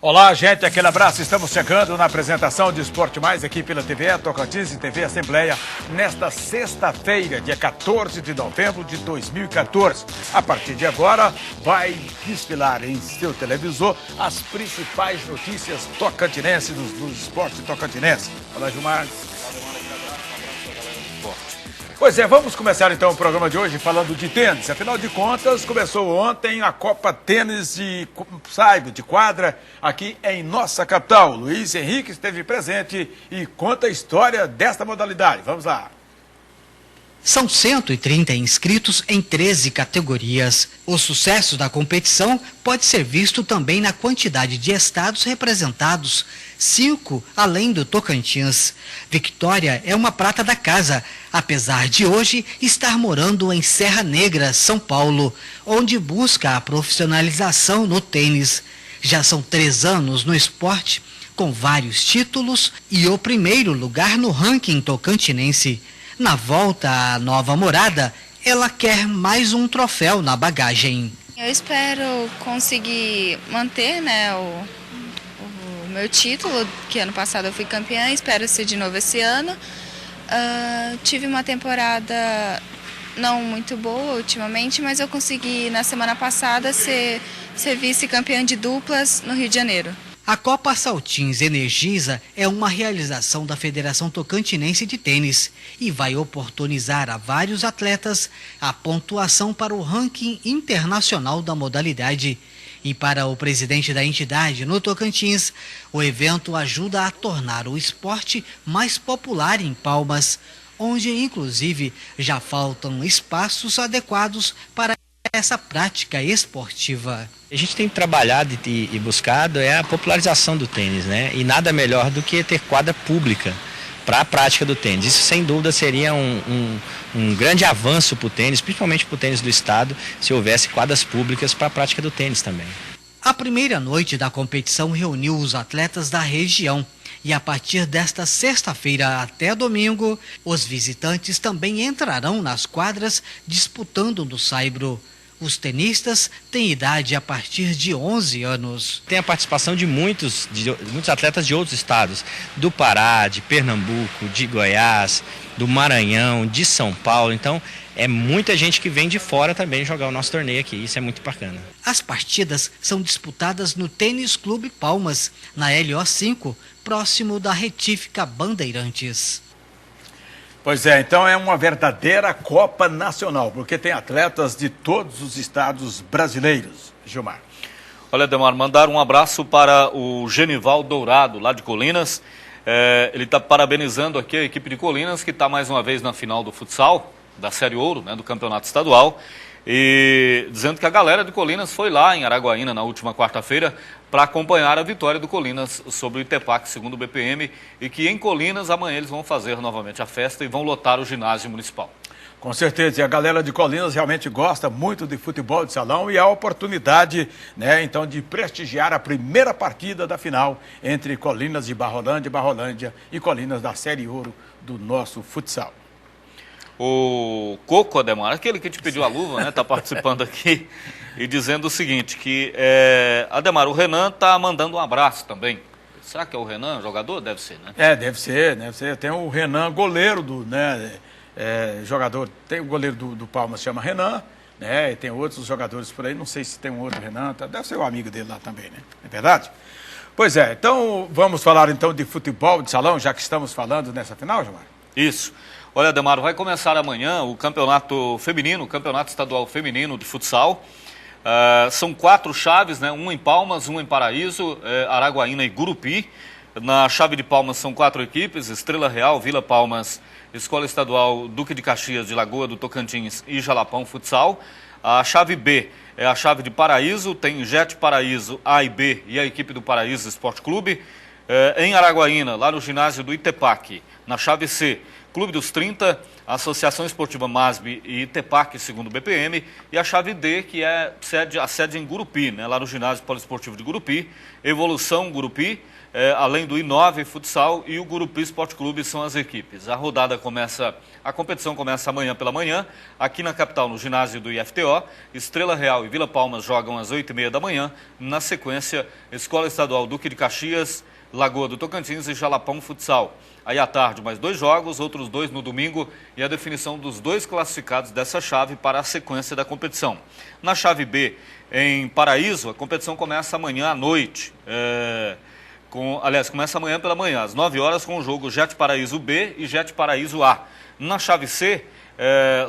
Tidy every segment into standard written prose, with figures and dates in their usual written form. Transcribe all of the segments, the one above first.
Olá, gente, aquele abraço. Estamos chegando na apresentação de Esporte Mais aqui pela TV Tocantins e TV Assembleia nesta sexta-feira, dia 14 de novembro de 2014. A partir de agora, vai desfilar em seu televisor as principais notícias tocantinenses do esporte tocantinense. Olá, Gilmar. Pois é, vamos começar então o programa de hoje falando de tênis. Afinal de contas, começou ontem a Copa Tênis de quadra aqui em nossa capital. Luiz Henrique esteve presente e conta a história desta modalidade. Vamos lá. São 130 inscritos em 13 categorias. O sucesso da competição pode ser visto também na quantidade de estados representados, 5 além do Tocantins. Vitória é uma prata da casa, apesar de hoje estar morando em Serra Negra, São Paulo, onde busca a profissionalização no tênis. Já são 3 anos no esporte, com vários títulos e o primeiro lugar no ranking tocantinense. Na volta à nova morada, ela quer mais um troféu na bagagem. Eu espero conseguir manter, o meu título, que ano passado eu fui campeã, espero ser de novo esse ano. Tive uma temporada não muito boa ultimamente, mas eu consegui na semana passada ser vice-campeã de duplas no Rio de Janeiro. A Copa Saltins Energisa é uma realização da Federação Tocantinense de Tênis e vai oportunizar a vários atletas a pontuação para o ranking internacional da modalidade. E para o presidente da entidade no Tocantins, o evento ajuda a tornar o esporte mais popular em Palmas, onde inclusive já faltam espaços adequados para essa prática esportiva. A gente tem trabalhado e buscado a popularização do tênis, né? E nada melhor do que ter quadra pública para a prática do tênis. Isso sem dúvida seria um grande avanço para o tênis, principalmente para o tênis do estado, se houvesse quadras públicas para a prática do tênis também. A primeira noite da competição reuniu os atletas da região. E a partir desta sexta-feira até domingo, os visitantes também entrarão nas quadras disputando no saibro. Os tenistas têm idade a partir de 11 anos. Tem a participação de muitos atletas de outros estados, do Pará, de Pernambuco, de Goiás, do Maranhão, de São Paulo. Então, é muita gente que vem de fora também jogar o nosso torneio aqui. Isso é muito bacana. As partidas são disputadas no Tênis Clube Palmas, na LO5, próximo da Retífica Bandeirantes. Pois é, então é uma verdadeira Copa Nacional, porque tem atletas de todos os estados brasileiros. Gilmar. Olha, Ademar, mandar um abraço para o Genival Dourado, lá de Colinas. Ele está parabenizando aqui a equipe de Colinas, que está mais uma vez na final do futsal, da Série Ouro, do Campeonato Estadual. E dizendo que a galera de Colinas foi lá em Araguaína na última quarta-feira para acompanhar a vitória do Colinas sobre o Itepac, segundo o BPM, e que em Colinas amanhã eles vão fazer novamente a festa e vão lotar o ginásio municipal. Com certeza, e a galera de Colinas realmente gosta muito de futebol de salão e a oportunidade, então, de prestigiar a primeira partida da final entre Colinas de Barrolândia e Colinas da Série Ouro do nosso futsal. O Coco, Ademar, aquele que te pediu a luva, está participando aqui e dizendo o seguinte, que, Ademar, o Renan está mandando um abraço também. Será que é o Renan, jogador? Deve ser, né? Deve ser. Tem o Renan, goleiro jogador, tem o goleiro do Palmas, chama Renan, e tem outros jogadores por aí, não sei se tem um outro Renan, deve ser o amigo dele lá também, né? É verdade? Pois é, então vamos falar então de futebol de salão, já que estamos falando nessa final, Gilmar? Isso. Olha, Ademar, vai começar amanhã o campeonato feminino, o campeonato estadual feminino de futsal. São 4 chaves, um em Palmas, um em Paraíso, Araguaína e Gurupi. Na chave de Palmas são 4 equipes, Estrela Real, Vila Palmas, Escola Estadual Duque de Caxias de Lagoa do Tocantins e Jalapão Futsal. A chave B é a chave de Paraíso, tem Jet Paraíso A e B e a equipe do Paraíso Esporte Clube. Em Araguaína, lá no ginásio do Itepac, na chave C, Clube dos 30, Associação Esportiva MASB e Itepac, segundo o BPM, e a chave D, que é a sede em Gurupi, né, lá no ginásio poliesportivo de Gurupi, Evolução Gurupi, além do I9 Futsal e o Gurupi Esporte Clube são as equipes. A competição começa amanhã pela manhã, aqui na capital, no ginásio do IFTO. Estrela Real e Vila Palmas jogam às 8h30 da manhã. Na sequência, Escola Estadual Duque de Caxias, Lagoa do Tocantins e Jalapão Futsal. Aí à tarde, mais 2 jogos, outros 2 no domingo e a definição dos 2 classificados dessa chave para a sequência da competição. Na chave B, em Paraíso, a competição começa amanhã à noite. Começa amanhã pela manhã, às 9 horas, com o jogo Jet Paraíso B e Jet Paraíso A. Na chave C,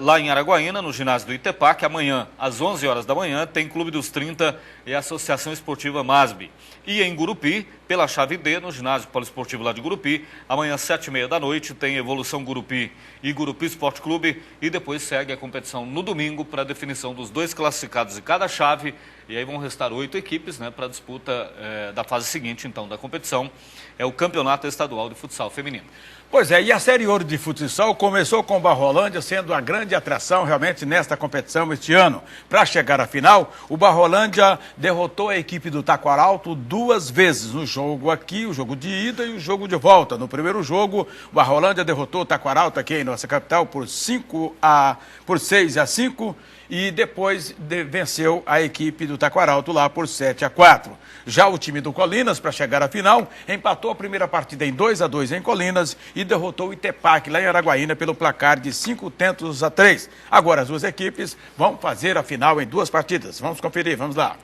lá em Araguaína, no ginásio do Itepac, amanhã, às 11 horas da manhã, tem Clube dos 30 e Associação Esportiva MASB. E em Gurupi, pela chave D, no ginásio poliesportivo lá de Gurupi, amanhã, às 7h30 da noite, tem Evolução Gurupi e Gurupi Esporte Clube, e depois segue a competição no domingo para a definição dos 2 classificados de cada chave, e aí vão restar 8 equipes, né, para a disputa da fase seguinte, então, da competição, é o Campeonato Estadual de Futsal Feminino. Pois é, e a Série Ouro de Futsal começou com o Barrolândia sendo a grande atração realmente nesta competição este ano. Para chegar à final, o Barrolândia derrotou a equipe do Taquaralto 2 vezes no jogo aqui, o jogo de ida e o jogo de volta. No primeiro jogo, o Barrolândia derrotou o Taquaralto aqui em nossa capital por 6-5 e depois venceu a equipe do Taquaralto lá por 7-4. Já o time do Colinas, para chegar à final, empatou a primeira partida em 2-2 em Colinas e derrotou o Itepac lá em Araguaína pelo placar de 5-3. Agora as 2 equipes vão fazer a final em 2 partidas. Vamos conferir, vamos lá.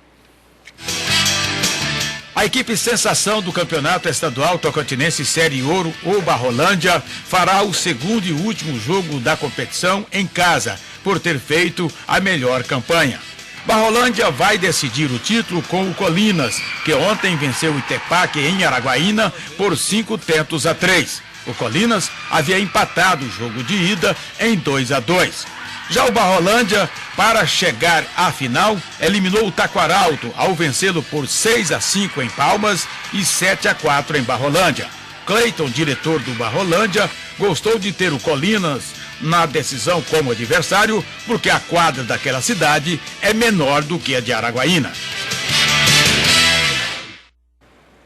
A equipe sensação do Campeonato Estadual Tocantinense Série Ouro, o Barrolândia, fará o segundo e último jogo da competição em casa, por ter feito a melhor campanha. Barrolândia vai decidir o título com o Colinas, que ontem venceu o Itepac em Araguaína por 5-3. O Colinas havia empatado o jogo de ida em 2-2. Já o Barrolândia, para chegar à final, eliminou o Taquaralto ao vencê-lo por 6-5 em Palmas e 7-4 em Barrolândia. Cleiton, diretor do Barrolândia, gostou de ter o Colinas na decisão como adversário, porque a quadra daquela cidade é menor do que a de Araguaína.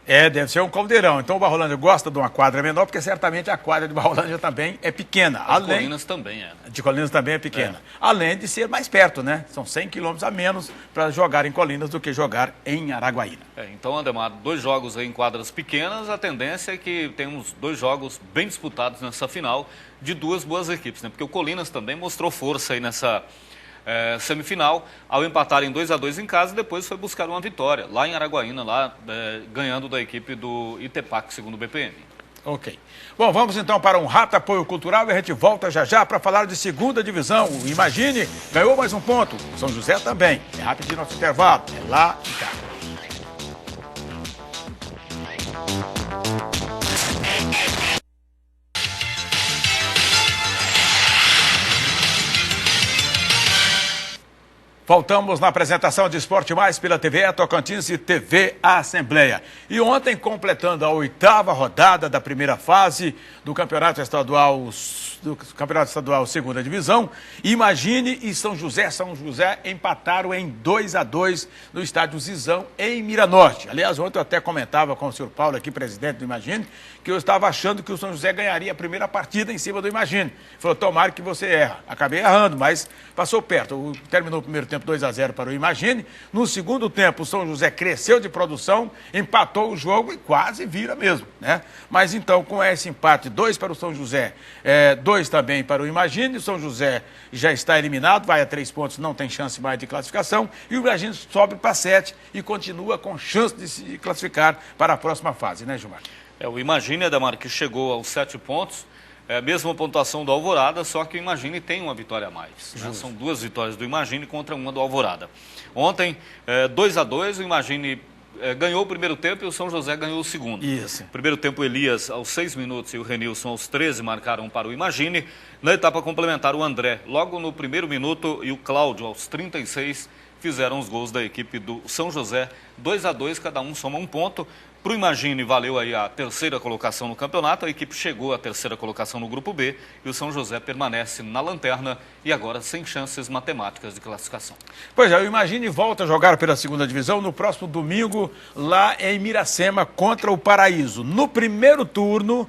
Deve ser um caldeirão. Então o Barrolândia gosta de uma quadra menor, porque certamente a quadra de Barrolândia também é pequena. De Colinas também é. De Colinas também é pequena. Além de ser mais perto, né? São 100 quilômetros a menos para jogar em Colinas do que jogar em Araguaína. Então, Ademar, 2 jogos em quadras pequenas, a tendência é que tenhamos 2 jogos bem disputados nessa final de 2 boas equipes, né? Porque o Colinas também mostrou força aí nessa semifinal, ao empatar em 2-2 em casa, depois foi buscar uma vitória lá em Araguaína, ganhando da equipe do Itepac, segundo o BPM. Ok. Bom, vamos então para um rápido apoio cultural e a gente volta já para falar de segunda divisão. O Imagine ganhou mais um ponto, São José também. É rapidinho nosso intervalo, é lá e cá. Voltamos na apresentação de Esporte Mais pela TV Tocantins e TV Assembleia. E ontem, completando a 8ª rodada da primeira fase do Campeonato Estadual Segunda Divisão, Imagine e São José empataram em 2-2 no estádio Zizão, em Miranorte. Aliás, ontem eu até comentava com o senhor Paulo, aqui, presidente do Imagine, que eu estava achando que o São José ganharia a primeira partida em cima do Imagine. Falou, tomara que você erra. Acabei errando, mas passou perto. Terminou o primeiro tempo 2-0 para o Imagine. No segundo tempo, o São José cresceu de produção, empatou o jogo e quase vira mesmo, né? Mas então, com esse empate, 2 para o São José, 2 também para o Imagine, o São José já está eliminado, vai a 3 pontos, não tem chance mais de classificação, e o Imagine sobe para 7 e continua com chance de se classificar para a próxima fase, né, Gilmar? O Imagine, Ademar, que chegou aos 7 pontos, é a mesma pontuação do Alvorada, só que o Imagine tem uma vitória a mais. Né? São 2 vitórias do Imagine contra uma do Alvorada. Ontem, 2-2, o Imagine ganhou o primeiro tempo e o São José ganhou o segundo. Isso. Primeiro tempo, Elias aos 6 minutos e o Renilson aos 13 marcaram para o Imagine. Na etapa complementar, o André, logo no primeiro minuto, e o Cláudio aos 36 fizeram os gols da equipe do São José. 2-2, cada um soma 1 ponto. Para o Imagine, valeu aí a terceira colocação no campeonato. A equipe chegou à terceira colocação no grupo B e o São José permanece na lanterna e agora sem chances matemáticas de classificação. Pois é, o Imagine volta a jogar pela segunda divisão no próximo domingo lá em Miracema contra o Paraíso. No primeiro turno,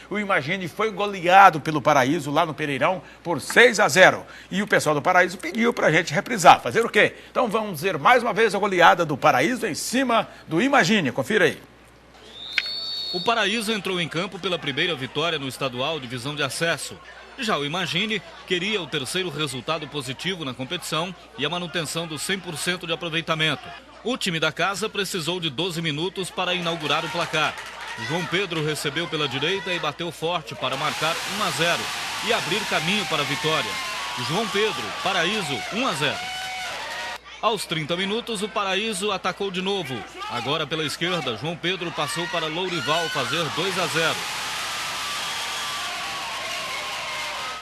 o Imagine foi goleado pelo Paraíso lá no Pereirão por 6-0. E o pessoal do Paraíso pediu para a gente reprisar. Fazer o quê? Então vamos ver mais uma vez a goleada do Paraíso em cima do Imagine. Confira aí. O Paraíso entrou em campo pela primeira vitória no estadual divisão de acesso. Já o Imagine queria o terceiro resultado positivo na competição e a manutenção do 100% de aproveitamento. O time da casa precisou de 12 minutos para inaugurar o placar. João Pedro recebeu pela direita e bateu forte para marcar 1-0 e abrir caminho para a vitória. João Pedro, Paraíso, 1-0. Aos 30 minutos, o Paraíso atacou de novo. Agora pela esquerda, João Pedro passou para Lourival fazer 2-0.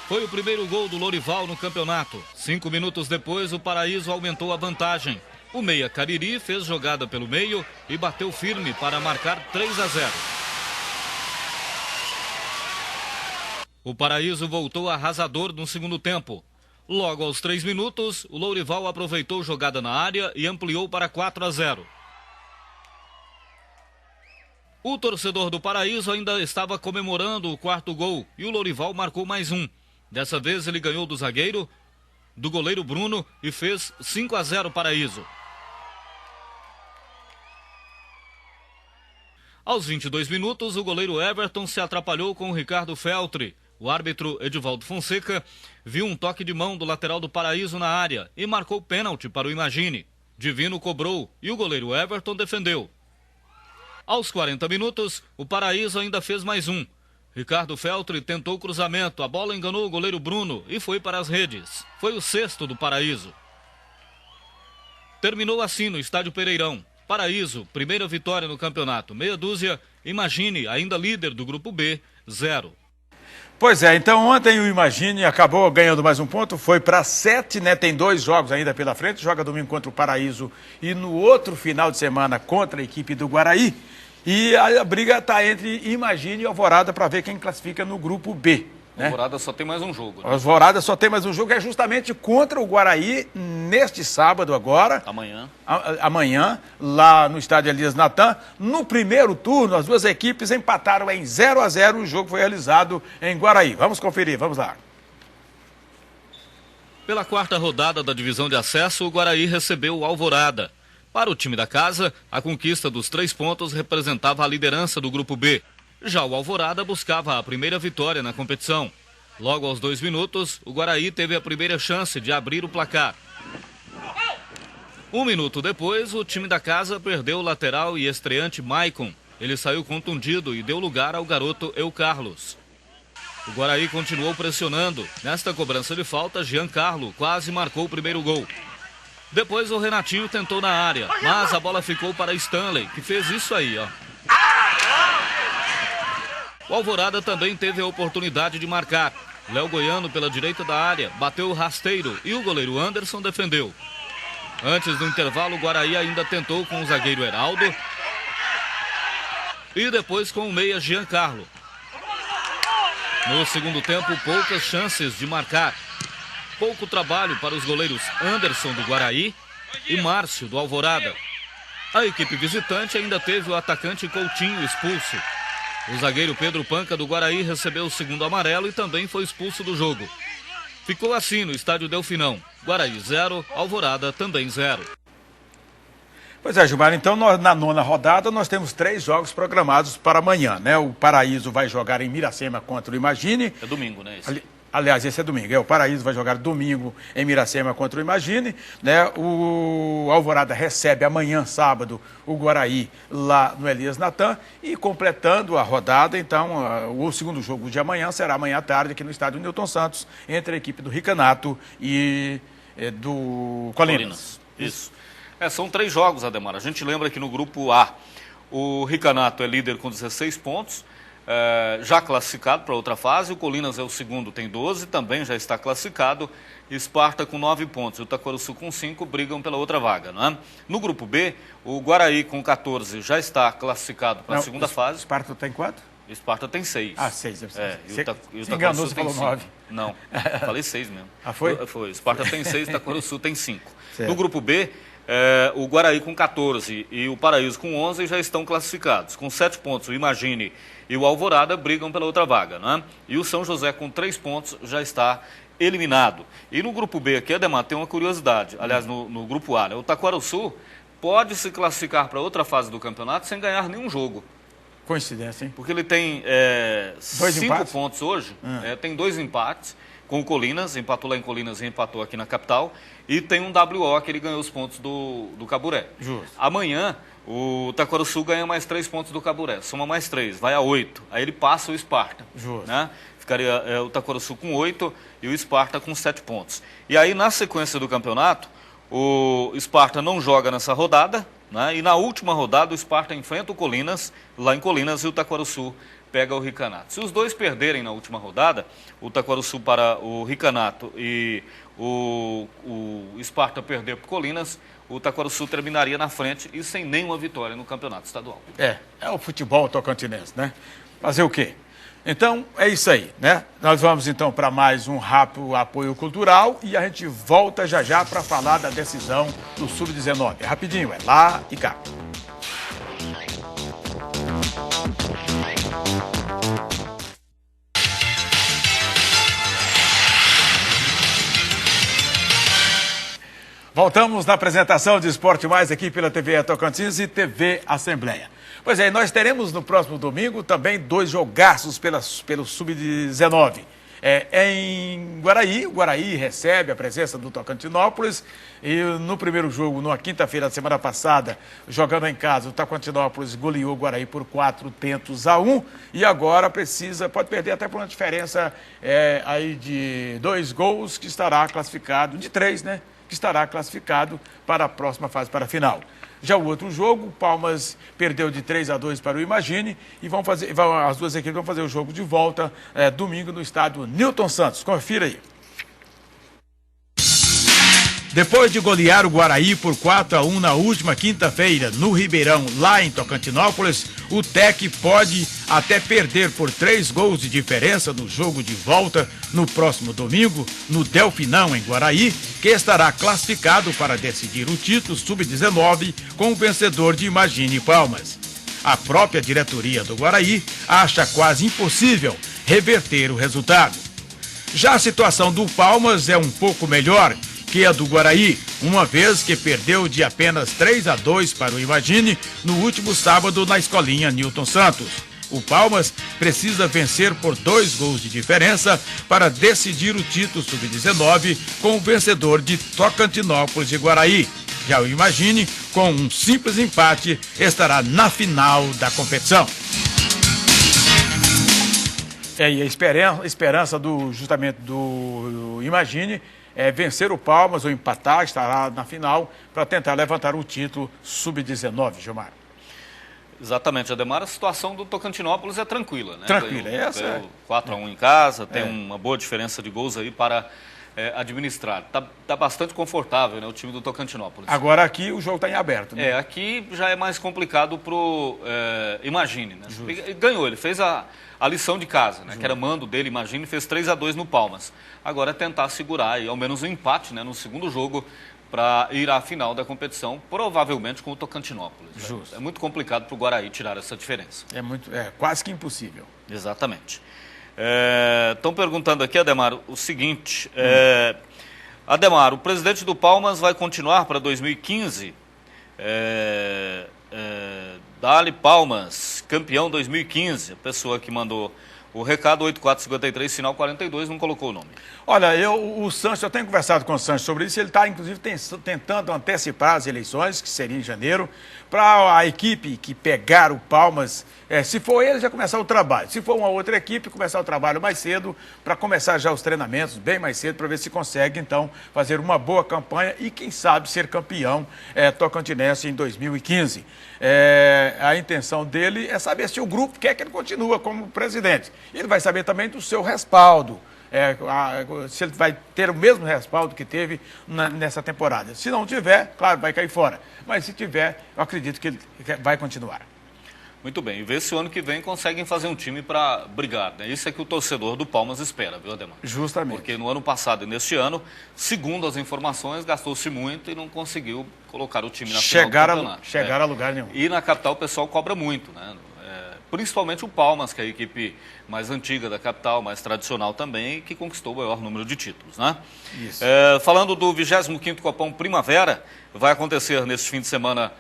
Foi o primeiro gol do Lourival no campeonato. 5 minutos depois, o Paraíso aumentou a vantagem. O meia Cariri fez jogada pelo meio e bateu firme para marcar 3-0. O Paraíso voltou arrasador no segundo tempo. Logo aos 3 minutos, o Lourival aproveitou jogada na área e ampliou para 4-0. O torcedor do Paraíso ainda estava comemorando o quarto gol e o Lourival marcou mais um. Dessa vez ele ganhou do zagueiro, do goleiro Bruno e fez 5-0 Paraíso. Aos 22 minutos, o goleiro Everton se atrapalhou com o Ricardo Feltri. O árbitro Edivaldo Fonseca viu um toque de mão do lateral do Paraíso na área e marcou pênalti para o Imagine. Divino cobrou e o goleiro Everton defendeu. Aos 40 minutos, o Paraíso ainda fez mais um. Ricardo Feltri tentou o cruzamento, a bola enganou o goleiro Bruno e foi para as redes. Foi o sexto do Paraíso. Terminou assim no estádio Pereirão. Paraíso, primeira vitória no campeonato, meia dúzia. Imagine, ainda líder do grupo B, 0. Pois é, então ontem o Imagine acabou ganhando mais um ponto, foi para 7, né? Tem 2 jogos ainda pela frente, joga domingo contra o Paraíso e no outro final de semana contra a equipe do Guaraí. E a briga está entre Imagine e Alvorada para ver quem classifica no grupo B. Né? Alvorada só tem mais um jogo. Né? Alvorada só tem mais um jogo, é justamente contra o Guaraí neste sábado agora. Amanhã, lá no estádio Elias Natan. No primeiro turno, as duas equipes empataram em 0-0, o jogo foi realizado em Guaraí. Vamos conferir, vamos lá. Pela quarta rodada da divisão de acesso, o Guaraí recebeu o Alvorada. Para o time da casa, a conquista dos 3 pontos representava a liderança do grupo B. Já o Alvorada buscava a primeira vitória na competição. Logo aos 2 minutos, o Guaraí teve a primeira chance de abrir o placar. 1 minuto depois, o time da casa perdeu o lateral e estreante Maicon. Ele saiu contundido e deu lugar ao garoto Eucarlos. O Guaraí continuou pressionando. Nesta cobrança de falta, Giancarlo quase marcou o primeiro gol. Depois o Renatinho tentou na área, mas a bola ficou para Stanley, que fez isso aí, ó. O Alvorada também teve a oportunidade de marcar. Léo Goiano, pela direita da área, bateu o rasteiro e o goleiro Anderson defendeu. Antes do intervalo, o Guaraí ainda tentou com o zagueiro Heraldo e depois com o meia Giancarlo. No segundo tempo, poucas chances de marcar. Pouco trabalho para os goleiros Anderson do Guaraí e Márcio do Alvorada. A equipe visitante ainda teve o atacante Coutinho expulso. O zagueiro Pedro Panca do Guaraí recebeu o segundo amarelo e também foi expulso do jogo. Ficou assim no estádio Delfinão. Guaraí 0, Alvorada também 0. Pois é, Gilmar, então na nona rodada nós temos 3 jogos programados para amanhã, né? O Paraíso vai jogar em Miracema contra o Imagine. É domingo, né? Aliás, esse é domingo. O Paraíso vai jogar domingo em Miracema contra o Imagine. Né? O Alvorada recebe amanhã, sábado, o Guaraí lá no Elias Natan. E completando a rodada, então, o segundo jogo de amanhã será amanhã à tarde aqui no estádio Newton Santos, entre a equipe do Ricanato e do Colinas. Isso. São 3 jogos, Ademar. A gente lembra que no grupo A, o Ricanato é líder com 16 pontos. já classificado para outra fase. O Colinas é o segundo, tem 12, também já está classificado. Esparta com 9 pontos e o Itaquaruçu com 5 brigam pela outra vaga, não é? No grupo B, o Guaraí com 14 já está classificado para a segunda fase. Esparta tem quanto? Esparta tem 6. Ah, 6. E o se enganou, você falou 9. Não, falei 6 mesmo. Ah, foi? Foi. Esparta tem 6, o Itaquaruçu tem 5. No grupo B, o Guaraí com 14 e o Paraíso com 11 já estão classificados. Com 7 pontos, o Imagine e o Alvorada brigam pela outra vaga, né? E o São José com 3 pontos já está eliminado. E no grupo B aqui, Ademar, tem uma curiosidade. Aliás, no grupo A, né? O Itaquaruçu pode se classificar para outra fase do campeonato sem ganhar nenhum jogo. Coincidência, hein? Porque ele tem 5 pontos hoje, tem 2 empates com o Colinas, empatou lá em Colinas e empatou aqui na capital, e tem um WO que ele ganhou os pontos do Caburé. Justo. Amanhã, o Itaquaruçu ganha mais 3 pontos do Caburé, soma mais 3, vai a 8. Aí ele passa o Esparta. Justo. Né? Ficaria o Itaquaruçu com 8 e o Esparta com 7 pontos. E aí, na sequência do campeonato, o Esparta não joga nessa rodada, né? E na última rodada, o Esparta enfrenta o Colinas, lá em Colinas, e o Itaquaruçu pega o Ricanato. Se os dois perderem na última rodada, o Itaquaruçu para o Ricanato e o Esparta perder para o Colinas, o Itaquaruçu terminaria na frente e sem nenhuma vitória no campeonato estadual. É o futebol tocantinense, né? Fazer o quê? Então, é isso aí, né? Nós vamos, então, para mais um rápido apoio cultural e a gente volta já para falar da decisão do Sub-19. É rapidinho, é lá e cá. Voltamos na apresentação de Esporte Mais aqui pela TV Tocantins e TV Assembleia. Pois é, nós teremos no próximo domingo também 2 jogaços pelo Sub-19. Em Guaraí, o Guaraí recebe a presença do Tocantinópolis e no primeiro jogo, na quinta-feira da semana passada, jogando em casa, o Tocantinópolis goleou o Guaraí por 4-1 e agora pode perder até por uma diferença aí de 2 gols que estará classificado, de 3, né? Que estará classificado para a próxima fase, para a final. Já o outro jogo, o Palmas perdeu de 3-2 para o Imagine e as duas equipes vão fazer o jogo de volta domingo no estádio Newton Santos. Confira aí. Depois de golear o Guaraí por 4-1 na última quinta-feira no Ribeirão, lá em Tocantinópolis, o TEC pode até perder por 3 gols de diferença no jogo de volta no próximo domingo, no Delfinão, em Guaraí, que estará classificado para decidir o título Sub-19 com o vencedor de Imagine e Palmas. A própria diretoria do Guaraí acha quase impossível reverter o resultado. Já a situação do Palmas é um pouco melhor que a do Guaraí, uma vez que perdeu de apenas 3-2 para o Imagine no último sábado na escolinha Newton Santos. O Palmas precisa vencer por 2 gols de diferença para decidir o título Sub-19 com o vencedor de Tocantinópolis e Guaraí. Já o Imagine, com um simples empate, estará na final da competição. E a esperança justamente do Imagine é vencer o Palmas ou empatar, estará na final para tentar levantar o título Sub-19, Gilmar. Exatamente, Ademar, a situação do Tocantinópolis é tranquila, né? Tranquila, essa 4-1 em casa, tem uma boa diferença de gols aí para administrar. Tá bastante confortável, né, o time do Tocantinópolis. Agora aqui o jogo está em aberto, né? Aqui já é mais complicado pro Imagine, né? Ele ganhou, ele fez a lição de casa, né? Que era mando dele, Imagine, fez 3-2 no Palmas. Agora é tentar segurar aí, ao menos um empate, né, no segundo jogo para ir à final da competição, provavelmente com o Tocantinópolis. Justo. É muito complicado para o Guaraí tirar essa diferença. É quase que impossível. Exatamente. Estão perguntando aqui, Ademar, o seguinte. Ademar, o presidente do Palmas vai continuar para 2015? Dali Palmas, campeão 2015. A pessoa que mandou O recado 8453, sinal 42, não colocou o nome. Olha, o Sancho, eu tenho conversado com o Sancho sobre isso, ele está, inclusive, tentando antecipar as eleições, que seria em janeiro, para a equipe que pegar o Palmas, se for ele, já começar o trabalho. Se for uma outra equipe, começar o trabalho mais cedo, para começar já os treinamentos bem mais cedo, para ver se consegue, então, fazer uma boa campanha e, quem sabe, ser campeão tocantinense em 2015. A intenção dele é saber se o grupo quer que ele continue como presidente. Ele vai saber também do seu respaldo. Se ele vai ter o mesmo respaldo que teve nessa temporada. Se não tiver, claro, vai cair fora. Mas se tiver, eu acredito que ele vai continuar. Muito bem, e ver se o ano que vem conseguem fazer um time para brigar, né? Isso é que o torcedor do Palmas espera, viu, Ademar? Justamente. Porque no ano passado e neste ano, segundo as informações, gastou-se muito e não conseguiu colocar o time na final do campeonato. Chegar a lugar nenhum. E na capital o pessoal cobra muito, né? Principalmente o Palmas, que é a equipe mais antiga da capital, mais tradicional também, que conquistou o maior número de títulos, né? Isso. Falando do 25º Copão Primavera, vai acontecer neste fim de semana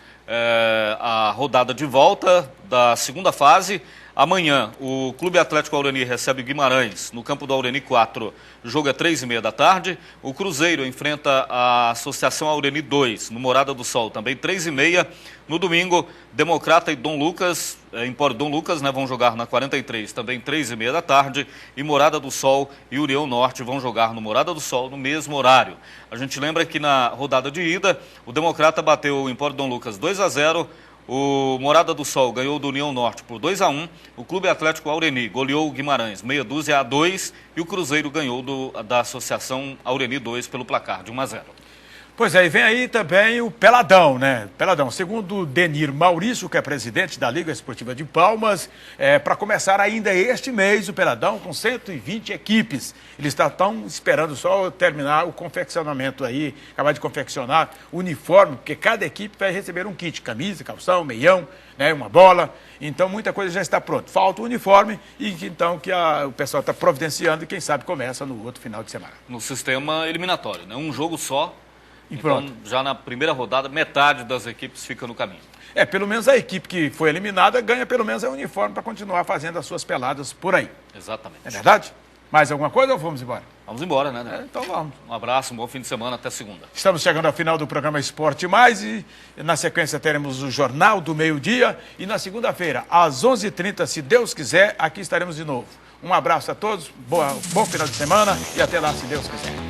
a rodada de volta da segunda fase. Amanhã, o Clube Atlético Aureni recebe Guimarães no campo do Aureni 4. O jogo é 3h30 da tarde. O Cruzeiro enfrenta a Associação Aureni 2, no Morada do Sol, também 3h30. No domingo, Democrata e Dom Lucas, Empório Dom Lucas, né, vão jogar na 43, também 3h30 da tarde. E Morada do Sol e União Norte vão jogar no Morada do Sol no mesmo horário. A gente lembra que na rodada de ida, o Democrata bateu o Empório Dom Lucas 2-0. O Morada do Sol ganhou do União Norte por 2-1. O Clube Atlético Aureni goleou o Guimarães 6-2 e o Cruzeiro ganhou da Associação Aureni 2 pelo placar de 1-0. Pois é, e vem aí também o Peladão, né? Peladão, segundo o Denir Maurício, que é presidente da Liga Esportiva de Palmas, para começar ainda este mês o Peladão com 120 equipes. Eles estão esperando só terminar o confeccionamento aí, acabar de confeccionar o uniforme, porque cada equipe vai receber um kit, camisa, calção, meião, né, uma bola. Então muita coisa já está pronta. Falta o uniforme e então que o pessoal está providenciando e quem sabe começa no outro final de semana. No sistema eliminatório, né? Um jogo só. E então, pronto. Já na primeira rodada, metade das equipes fica no caminho. Pelo menos a equipe que foi eliminada ganha pelo menos o uniforme para continuar fazendo as suas peladas por aí. Exatamente. É verdade? Mais alguma coisa ou vamos embora? Vamos embora, né? Então vamos. Um abraço, um bom fim de semana, até segunda. Estamos chegando ao final do programa Esporte Mais e na sequência teremos o Jornal do Meio-Dia e na segunda-feira, às 11h30, se Deus quiser, aqui estaremos de novo. Um abraço a todos, bom final de semana e até lá, se Deus quiser.